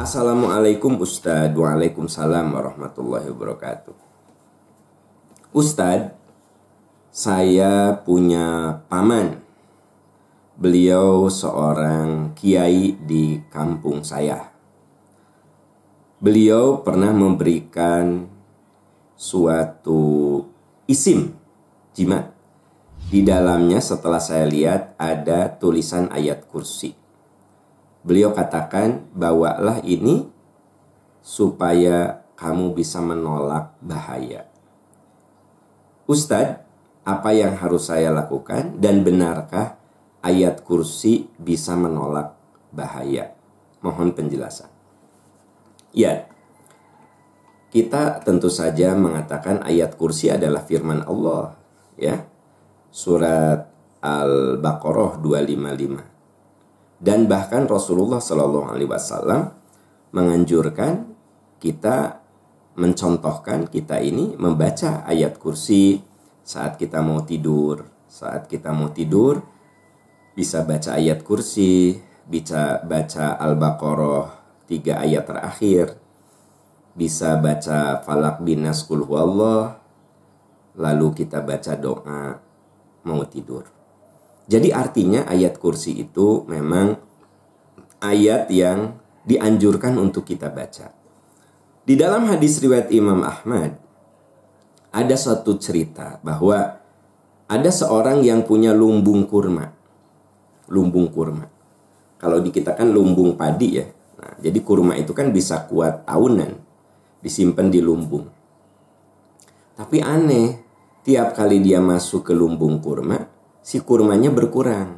Assalamualaikum Ustadz. Waalaikumsalam warahmatullahi wabarakatuh. Ustadz, saya punya paman. Beliau seorang kiai di kampung saya. Beliau pernah memberikan suatu isim jimat. Di dalamnya setelah saya lihat ada tulisan ayat kursi. Beliau katakan, bawalah ini supaya kamu bisa menolak bahaya. Ustadz, apa yang harus saya lakukan dan benarkah ayat kursi bisa menolak bahaya? Mohon penjelasan. Ya, kita tentu saja mengatakan ayat kursi adalah firman Allah, ya. Surat Al-Baqarah 255. Dan bahkan Rasulullah SAW menganjurkan kita, mencontohkan kita ini membaca ayat kursi saat kita mau tidur. Saat kita mau tidur bisa baca ayat kursi, bisa baca Al-Baqarah 3 ayat terakhir, bisa baca Falaq Binas Qul Huwallah, lalu kita baca doa mau tidur. Jadi artinya ayat kursi itu memang ayat yang dianjurkan untuk kita baca. Di dalam hadis riwayat Imam Ahmad ada suatu cerita bahwa ada seorang yang punya lumbung kurma. Lumbung kurma. Kalau di kita kan lumbung padi ya. Nah, jadi kurma itu kan bisa kuat tahunan disimpan di lumbung. Tapi aneh, tiap kali dia masuk ke lumbung kurma, si kurmanya berkurang.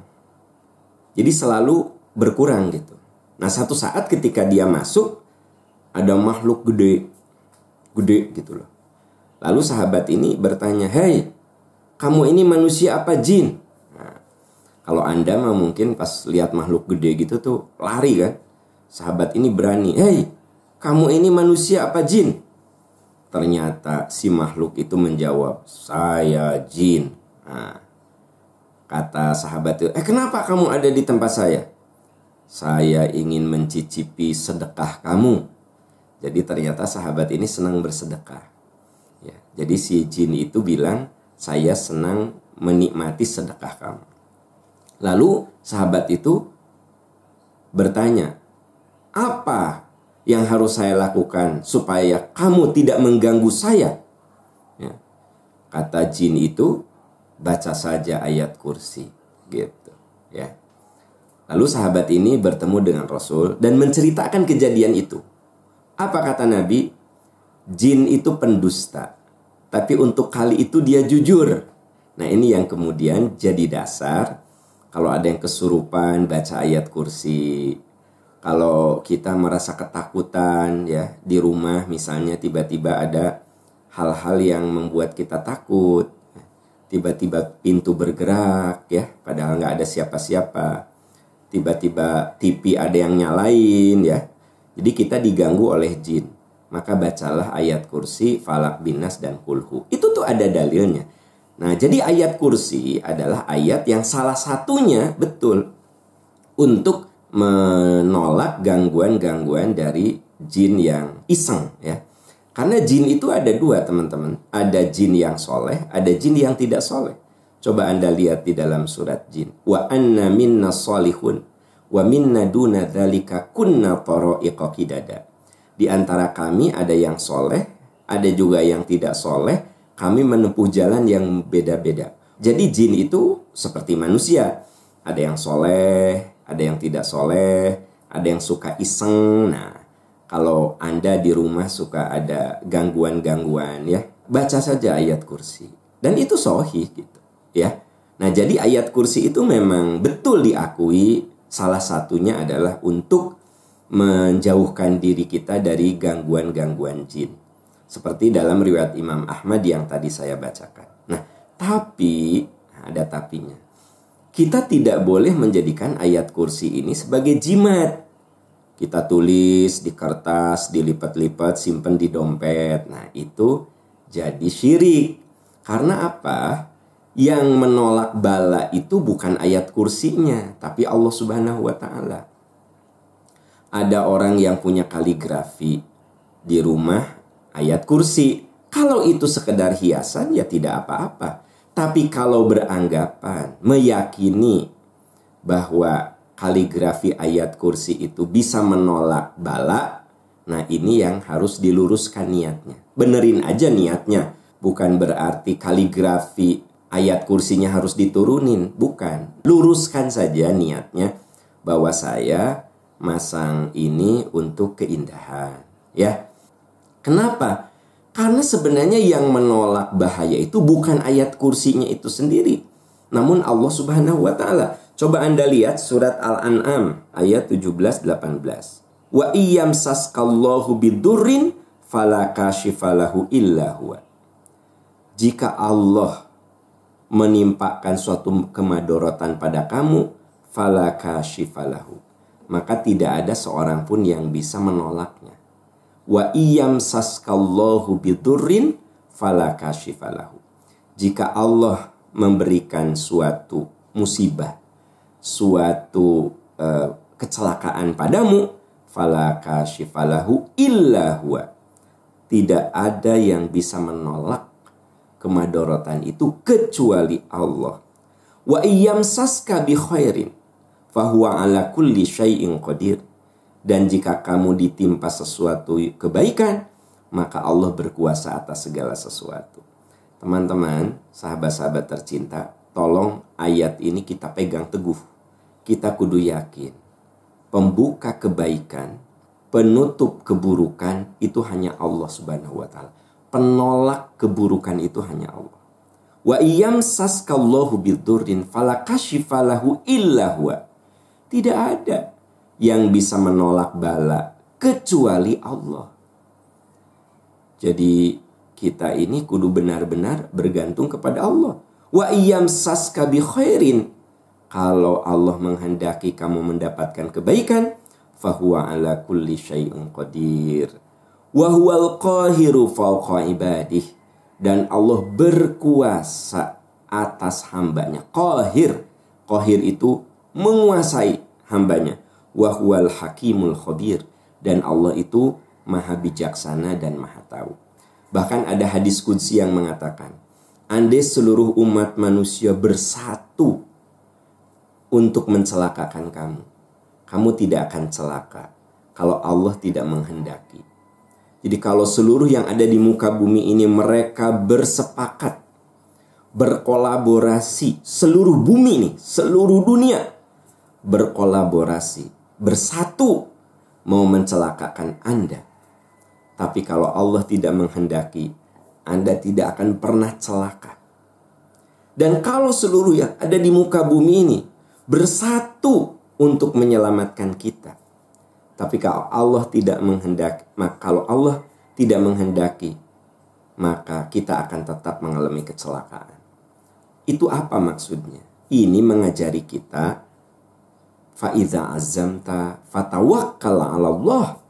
Jadi selalu berkurang gitu. Nah, satu saat ketika dia masuk, ada makhluk gede gitu loh. Lalu sahabat ini bertanya, "Hei, kamu ini manusia apa jin?" Nah, kalau Anda mah mungkin pas lihat makhluk gede gitu tuh lari kan. Sahabat ini berani, "Hei, kamu ini manusia apa jin?" Ternyata si makhluk itu menjawab, "Saya jin." Nah, kata sahabat itu, "Kenapa kamu ada di tempat saya?" "Saya ingin mencicipi sedekah kamu." Jadi ternyata sahabat ini senang bersedekah. Ya, jadi si jin itu bilang, "Saya senang menikmati sedekah kamu." Lalu sahabat itu bertanya, "Apa yang harus saya lakukan supaya kamu tidak mengganggu saya?" Ya. Kata jin itu, "Baca saja ayat kursi." Gitu, ya. Lalu sahabat ini bertemu dengan Rasul dan menceritakan kejadian itu. Apa kata Nabi? Jin itu pendusta, tapi untuk kali itu dia jujur. Nah, ini yang kemudian jadi dasar kalau ada yang kesurupan baca ayat kursi. Kalau kita merasa ketakutan ya di rumah misalnya, tiba-tiba ada hal-hal yang membuat kita takut. Tiba-tiba pintu bergerak ya, padahal nggak ada siapa-siapa. Tiba-tiba TV ada yang nyalain ya. Jadi kita diganggu oleh jin. Maka bacalah ayat kursi, Falaq Binas dan Kulhu. Itu tuh ada dalilnya. Nah, jadi ayat kursi adalah ayat yang salah satunya betul untuk menolak gangguan-gangguan dari jin yang iseng ya. Karena jin itu ada dua teman-teman. Ada jin yang soleh, ada jin yang tidak soleh. Coba Anda lihat di dalam surat jin. Wa anna minna solihun, wa minna duna dzalika kunna tara'iqa qidada. Di antara kami ada yang soleh, ada juga yang tidak soleh. Kami menempuh jalan yang beda-beda. Jadi jin itu seperti manusia. Ada yang soleh, ada yang tidak soleh, ada yang suka iseng. Nah, kalau Anda di rumah suka ada gangguan-gangguan ya, baca saja ayat kursi. Dan itu sahih gitu ya. Nah, jadi ayat kursi itu memang betul diakui salah satunya adalah untuk menjauhkan diri kita dari gangguan-gangguan jin. Seperti dalam riwayat Imam Ahmad yang tadi saya bacakan. Nah, tapi ada tapinya. Kita tidak boleh menjadikan ayat kursi ini sebagai jimat. Kita tulis di kertas, dilipat-lipat, simpen di dompet. Nah, itu jadi syirik. Karena apa? Yang menolak bala itu bukan ayat kursinya, tapi Allah Subhanahu wa Ta'ala. Ada orang yang punya kaligrafi di rumah ayat kursi. Kalau itu sekedar hiasan ya tidak apa-apa. Tapi kalau beranggapan, meyakini bahwa kaligrafi ayat kursi itu bisa menolak bala, nah ini yang harus diluruskan niatnya. Benerin aja niatnya. Bukan berarti kaligrafi ayat kursinya harus diturunin. Bukan. Luruskan saja niatnya bahwa saya masang ini untuk keindahan. Ya. Kenapa? Karena sebenarnya yang menolak bahaya itu bukan ayat kursinya itu sendiri, namun Allah Subhanahu wa taala. Coba Anda lihat surat Al-An'am ayat 17-18. Wa iyamsaskallahu bidurrin fala kashifalahu illa huwa. Jika Allah menimpakan suatu kemadorotan pada kamu, fala kashifalahu, maka tidak ada seorang pun yang bisa menolaknya. Wa iyamsaskallahu bidurrin fala kashifalahu. Jika Allah memberikan suatu musibah, suatu kecelakaan padamu, fala kashifalahu illa huwa. Tidak ada yang bisa menolak kemadorotan itu kecuali Allah. Wa iyamsaska bi khairin fahuwa ala kulli syai'in qadir. Dan jika kamu ditimpa sesuatu kebaikan, maka Allah berkuasa atas segala sesuatu. Teman-teman, sahabat-sahabat tercinta, tolong ayat ini kita pegang teguh. Kita kudu yakin, pembuka kebaikan, penutup keburukan itu hanya Allah Subhanahu wa taala. Penolak keburukan itu hanya Allah. Wa iyamsaskallahu bidurrin fala kashifalahu illa huwa. Tidak ada yang bisa menolak bala kecuali Allah. Jadi kita ini kudu benar-benar bergantung kepada Allah. Wa iyamsaska bi khairin. Kalau Allah menghendaki kamu mendapatkan kebaikan, fahuwa ala kulli syai'in qadir. Wa huwal qahiru fawqa ibadih. Dan Allah berkuasa atas hambanya. Qahir. Qahir itu menguasai hambanya. Wa huwal hakimul khabir. Dan Allah itu maha bijaksana dan maha tahu. Bahkan ada hadis qudsi yang mengatakan, andai seluruh umat manusia bersatu untuk mencelakakan kamu, kamu tidak akan celaka kalau Allah tidak menghendaki. Jadi kalau seluruh yang ada di muka bumi ini mereka bersepakat, berkolaborasi, seluruh bumi ini, seluruh dunia berkolaborasi, bersatu mau mencelakakan Anda. Tapi kalau Allah tidak menghendaki, Anda tidak akan pernah celaka. Dan kalau seluruh yang ada di muka bumi ini bersatu untuk menyelamatkan kita, tapi kalau Allah tidak menghendaki, maka kita akan tetap mengalami kecelakaan. Itu apa maksudnya? Ini mengajari kita, fa'iza azamta fatawakkal 'ala Allah.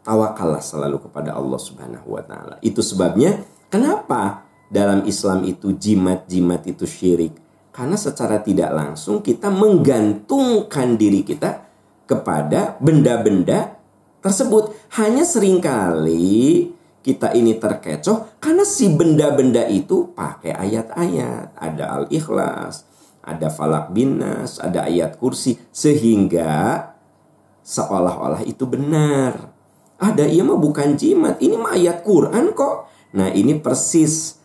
Tawakallah selalu kepada Allah Subhanahu wa taala. Itu sebabnya kenapa dalam Islam itu jimat-jimat itu syirik? Karena secara tidak langsung kita menggantungkan diri kita kepada benda-benda tersebut. Hanya seringkali kita ini terkecoh karena si benda-benda itu pakai ayat-ayat. Ada Al-Ikhlas, ada Falak bin Nas, ada ayat kursi. Sehingga seolah-olah itu benar. Ada, iya mah bukan jimat, ini mah ayat Quran kok. Nah ini persis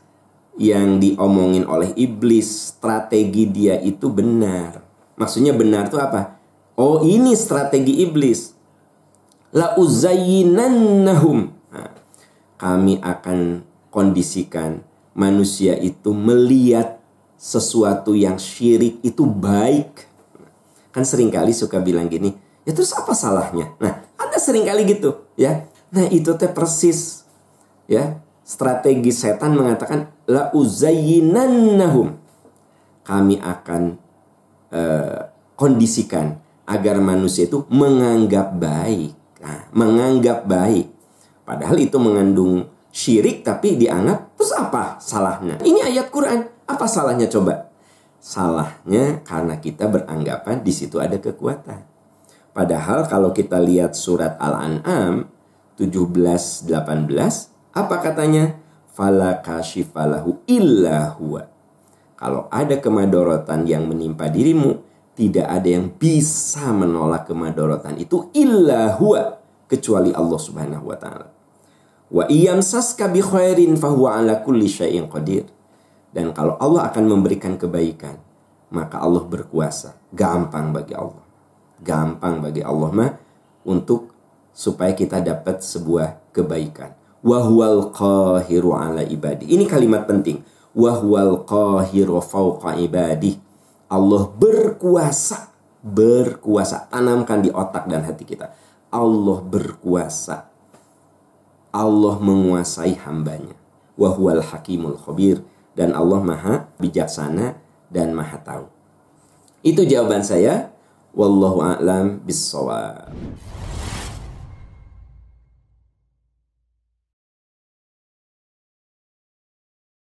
yang diomongin oleh iblis. Strategi dia itu benar. Maksudnya benar itu apa? Oh ini strategi iblis. La uzayyinannahum. Nah, kami akan kondisikan manusia itu melihat sesuatu yang syirik itu baik. Kan seringkali suka bilang gini, ya terus apa salahnya? Nah ada seringkali gitu ya. Nah itu teh persis ya. Strategi setan mengatakan la uzayyinannahum. Kami akan kondisikan agar manusia itu menganggap baik. Nah, menganggap baik. Padahal itu mengandung syirik tapi dianggap, terus apa salahnya? Ini ayat Quran. Apa salahnya coba? Salahnya karena kita beranggapan di situ ada kekuatan. Padahal kalau kita lihat surat Al-An'am 17-18, apa katanya? Fala kashifalahu illa huwa. Kalau ada kemadorotan yang menimpa dirimu, tidak ada yang bisa menolak kemadorotan itu illa huwa, kecuali Allah Subhanahu wa taala. Wa iyamsaska bi khairin fahuwa ala kulli syai'in qadir. Dan kalau Allah akan memberikan kebaikan, maka Allah berkuasa. Gampang bagi Allah. Gampang bagi Allah mah untuk supaya kita dapat sebuah kebaikan. Wa huwal qahiru ala ibadi. Ini kalimat penting. Wa huwal qahiru fawqa ibadi. Allah berkuasa. Berkuasa. Tanamkan di otak dan hati kita. Allah berkuasa. Allah menguasai hambanya. Wa huwal hakimul khabir. Dan Allah maha bijaksana dan maha tahu. Itu jawaban saya. Wallahu a'lam bissawab.